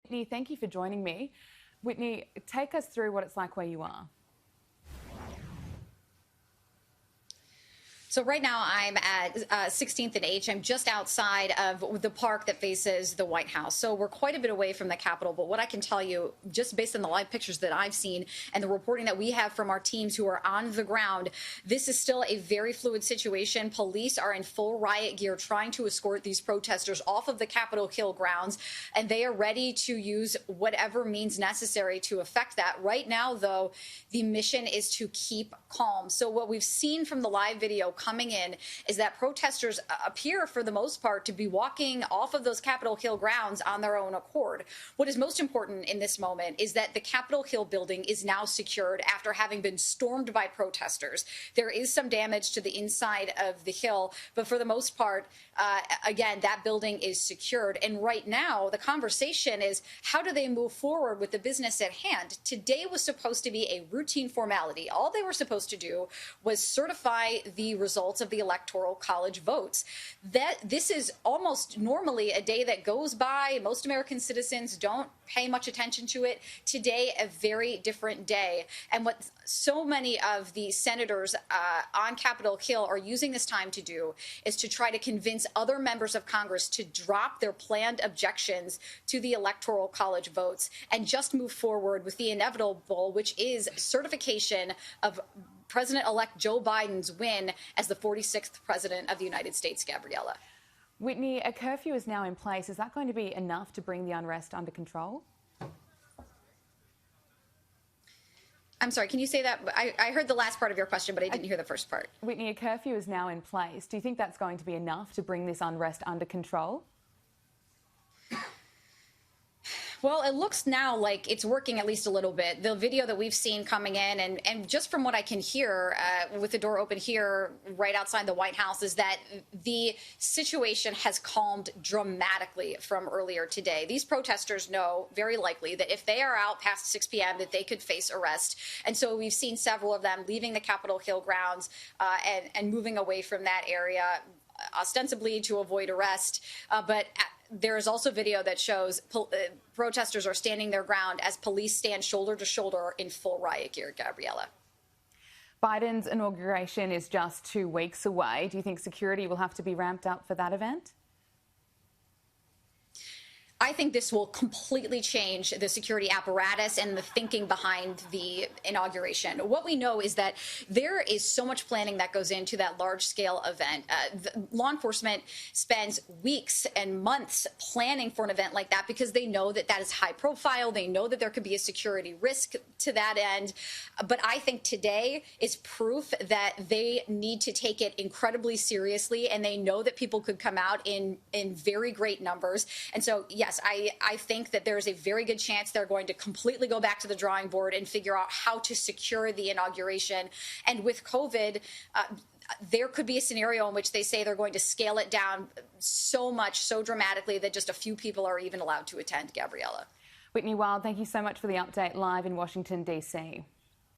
Whitney, thank you for joining me. Whitney, take us through what it's like where you are. So right now I'm at 16th and H. I'm just outside of the park that faces the White House. So we're quite a bit away from the Capitol. But what I can tell you, just based on the live pictures that I've seen and the reporting that we have from our teams who are on the ground, this is still a very fluid situation. Police are in full riot gear trying to escort these protesters off of the Capitol Hill grounds, and they are ready to use whatever means necessary to effect that. Right now, though, the mission is to keep calm. So what we've seen from the live video coming in is that protesters appear, for the most part, to be walking off of those Capitol Hill grounds on their own accord. What is most important in this moment is that the Capitol Hill building is now secured after having been stormed by protesters. There is some damage to the inside of the Hill, but for the most part, again, that building is secured. And right now, the conversation is, how do they move forward with the business at hand? Today was supposed to be a routine formality. All they were supposed to do was certify the results of the Electoral College votes. This is almost normally a day that goes by. Most American citizens don't pay much attention to it. Today, a very different day. And what so many of the senators on Capitol Hill are using this time to do is to try to convince other members of Congress to drop their planned objections to the Electoral College votes and just move forward with the inevitable, which is certification of President-elect Joe Biden's win as the 46th president of the United States, Gabriella. Whitney, a curfew is now in place. Is that going to be enough to bring the unrest under control? I'm sorry, can you say that? I heard the last part of your question, but I didn't hear the first part. Whitney, a curfew is now in place. Do you think that's going to be enough to bring this unrest under control? Well, it looks now like it's working at least a little bit. The video that we've seen coming in, and just from what I can hear with the door open here right outside the White House, is that the situation has calmed dramatically from earlier today. These protesters know very likely that if they are out past 6 p.m. that they could face arrest. And so we've seen several of them leaving the Capitol Hill grounds and moving away from that area, ostensibly to avoid arrest. But there is also video that shows protesters are standing their ground as police stand shoulder to shoulder in full riot gear, Gabriella. Biden's inauguration is just 2 weeks away. Do you think security will have to be ramped up for that event? I think this will completely change the security apparatus and the thinking behind the inauguration. What we know is that there is so much planning that goes into that large-scale event. Law enforcement spends weeks and months planning for an event like that because they know that that is high profile. They know that there could be a security risk to that end. But I think today is proof that they need to take it incredibly seriously, and they know that people could come out in very great numbers. And so, yes, I think that there's a very good chance they're going to completely go back to the drawing board and figure out how to secure the inauguration. And with COVID, there could be a scenario in which they say they're going to scale it down so much, so dramatically, that just a few people are even allowed to attend, Gabriella. Whitney Wild, thank you so much for the update live in Washington, D.C.